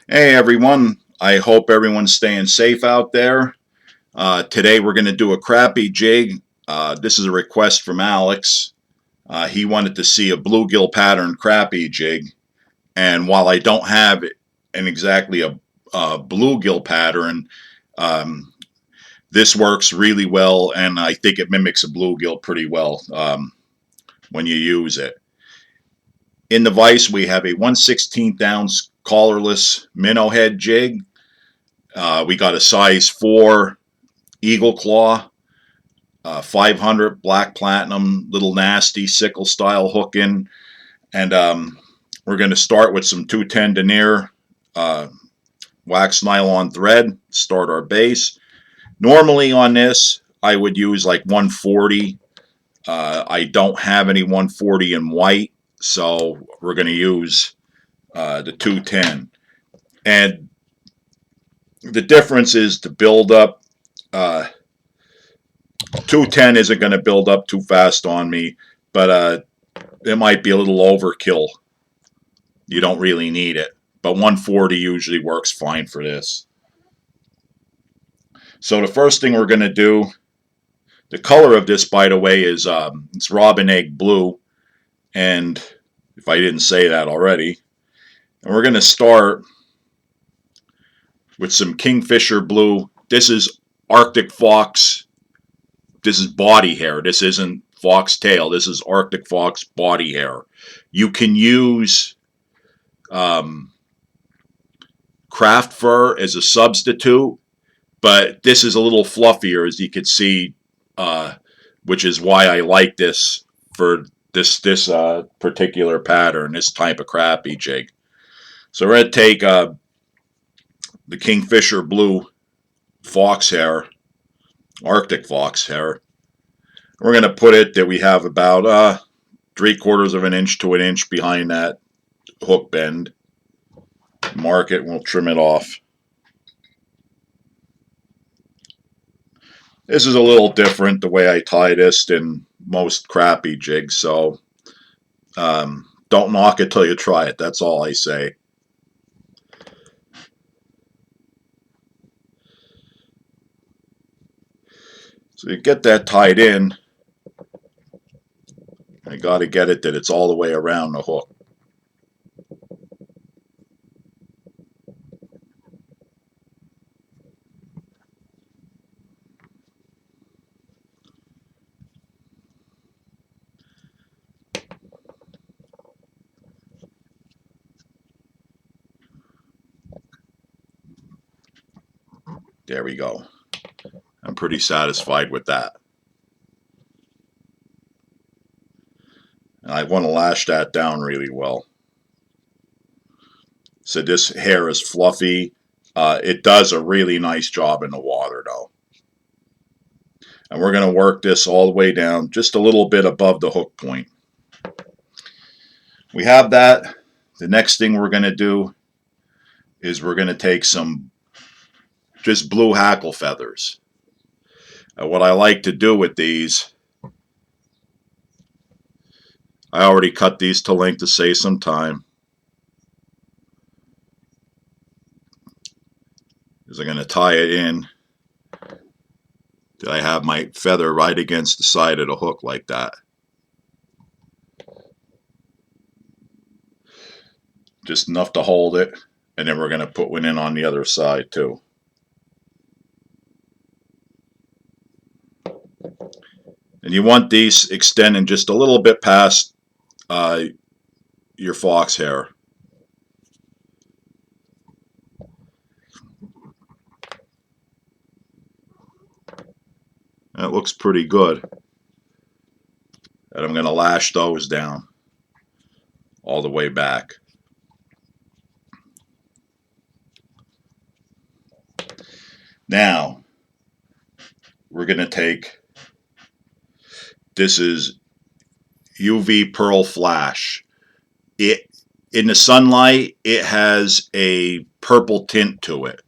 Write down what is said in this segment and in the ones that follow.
Hey everyone, I hope everyone's staying safe out there. Today we're going to do a crappie jig. This is a request from Alex. He wanted to see a bluegill pattern crappie jig, and while I don't have exactly a bluegill pattern, um, this works really well, and I think it mimics a bluegill pretty well when you use it. In the vise we have a 1/16 ounce collarless minnow head jig. We got a size 4 Eagle Claw, 500 Black Platinum, little nasty sickle style hook in. And we're going to start with some 210 denier wax nylon thread, start our base. Normally on this, I would use like 140. I don't have any 140 in white, so we're going to use the 210. And the difference is to build up. 210 isn't going to build up too fast on me, but it might be a little overkill. You don't really need it, but 140 usually works fine for this. So the first thing we're going to do, the color of this, by the way, is it's robin egg blue, and if I didn't say that already, and we're going to start with some kingfisher blue. This is Arctic fox. This is body hair. This isn't fox tail. This is Arctic fox body hair. You can use craft fur as a substitute, but this is a little fluffier, as you can see, which is why I like this for this particular pattern, this type of crappie jig. So we're going to take the kingfisher blue fox hair, Arctic fox hair. We're going to put it that we have about 3/4 of an inch to an inch behind that hook bend. Mark it and we'll trim it off. This is a little different the way I tie this than most crappie jigs, so don't knock it till you try it. That's all I say. So you get that tied in. I got to get it that it's all the way around the hook. There we go. I'm pretty satisfied with that. And I want to lash that down really well. So this hair is fluffy. It does a really nice job in the water though. And we're going to work this all the way down just a little bit above the hook point. We have that. The next thing we're going to do is we're going to take some just blue hackle feathers. What I like to do with these, I already cut these to length to save some time, is I'm going to tie it in. I have my feather right against the side of the hook like that. Just enough to hold it, and then we're going to put one in on the other side too. And you want these extending just a little bit past your fox hair. That looks pretty good. And I'm going to lash those down all the way back. Now, we're going to take, this is UV Pearl Flash. In the sunlight, it has a purple tint to it.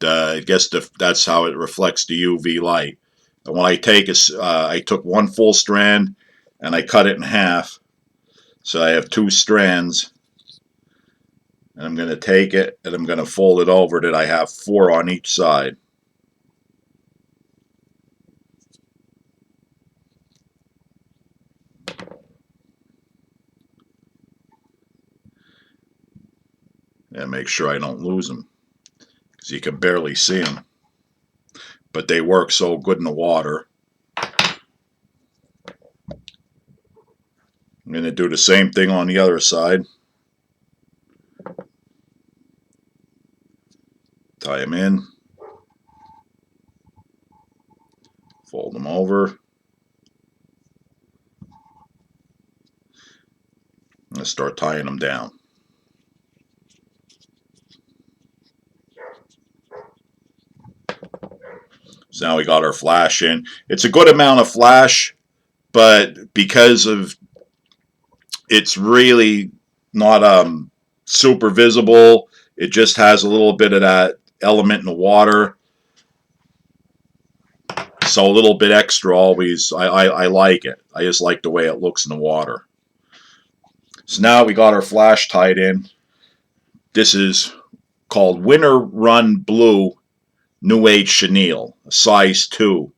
I guess that's how it reflects the UV light. And what I take is, I took one full strand and I cut it in half. So I have 2 strands. And I'm going to take it and I'm going to fold it over that I have 4 on each side. And make sure I don't lose them, because you can barely see them. But they work so good in the water. I'm going to do the same thing on the other side. Tie them in. Fold them over. And start tying them down. So now we got our flash in. It's a good amount of flash, but because of it's really not super visible, it just has a little bit of that element in the water. So a little bit extra always, I like it. I just like the way it looks in the water. So now we got our flash tied in. This is called Winter Run Blue New Age Chenille, a size 2.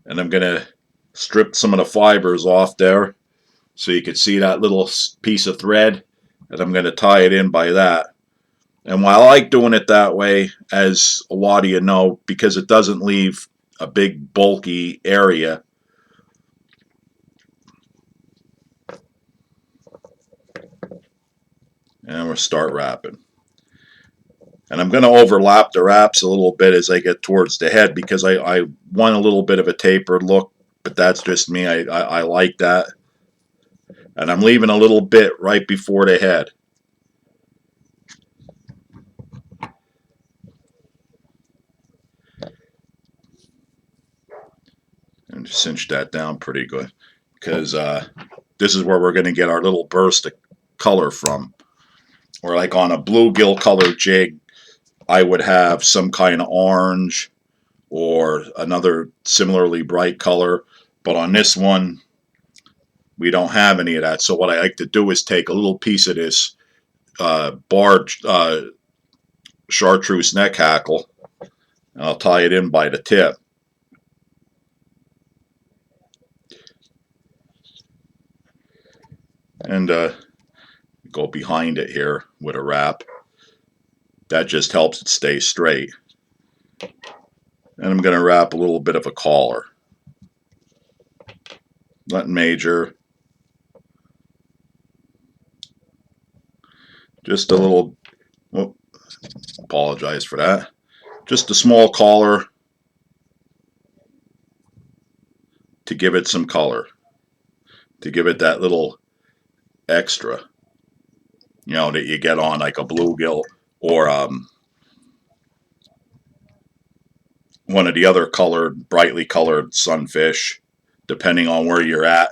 And I'm going to strip some of the fibers off there so you can see that little piece of thread. And I'm going to tie it in by that. And while I like doing it that way, as a lot of you know, because it doesn't leave a big bulky area, and we'll start wrapping. And I'm going to overlap the wraps a little bit as I get towards the head, because I want a little bit of a tapered look, but that's just me. I like that. And I'm leaving a little bit right before the head. And cinch that down pretty good, because this is where we're going to get our little burst of color from. Or like on a bluegill color jig, I would have some kind of orange or another similarly bright color. But on this one, we don't have any of that. So what I like to do is take a little piece of this barred chartreuse neck hackle, and I'll tie it in by the tip. And go behind it here with a wrap. That just helps it stay straight. And I'm going to wrap a little bit of a collar. Nothing major. Just a little, oh, apologize for that. Just a small collar to give it some color. To give it that little extra, you know, that you get on like a bluegill or one of the other colored, brightly colored sunfish, depending on where you're at.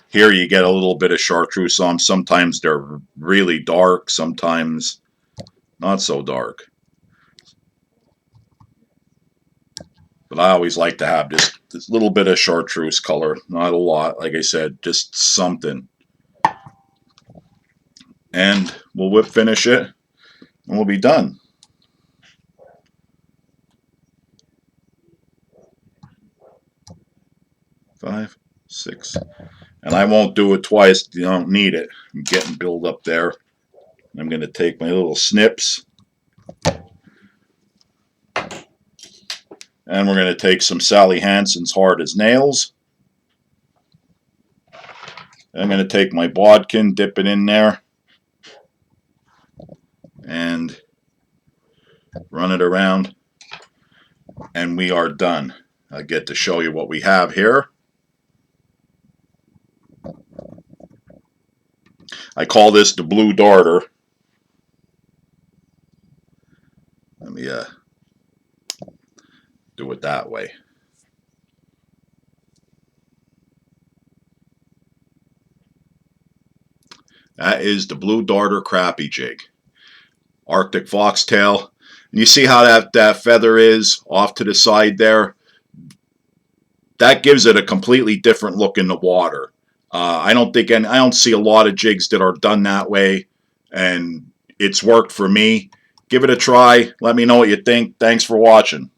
Here you get a little bit of chartreuse on. Sometimes they're really dark, sometimes not so dark. But I always like to have this little bit of chartreuse color. Not a lot, like I said, just something. And we'll whip finish it, and we'll be done. Five, six. And I won't do it twice. You don't need it. I'm getting build up there. I'm going to take my little snips. And we're going to take some Sally Hansen's Hard as Nails. I'm going to take my bodkin, dip it in there, and run it around. And we are done. I get to show you what we have here. I call this the blue darter. Let me do it that way. That is the blue darter crappie jig. Arctic foxtail. And you see how that feather is off to the side there? That gives it a completely different look in the water. I don't see a lot of jigs that are done that way, and It's worked for me. Give it a try. Let me know what you think. Thanks for watching.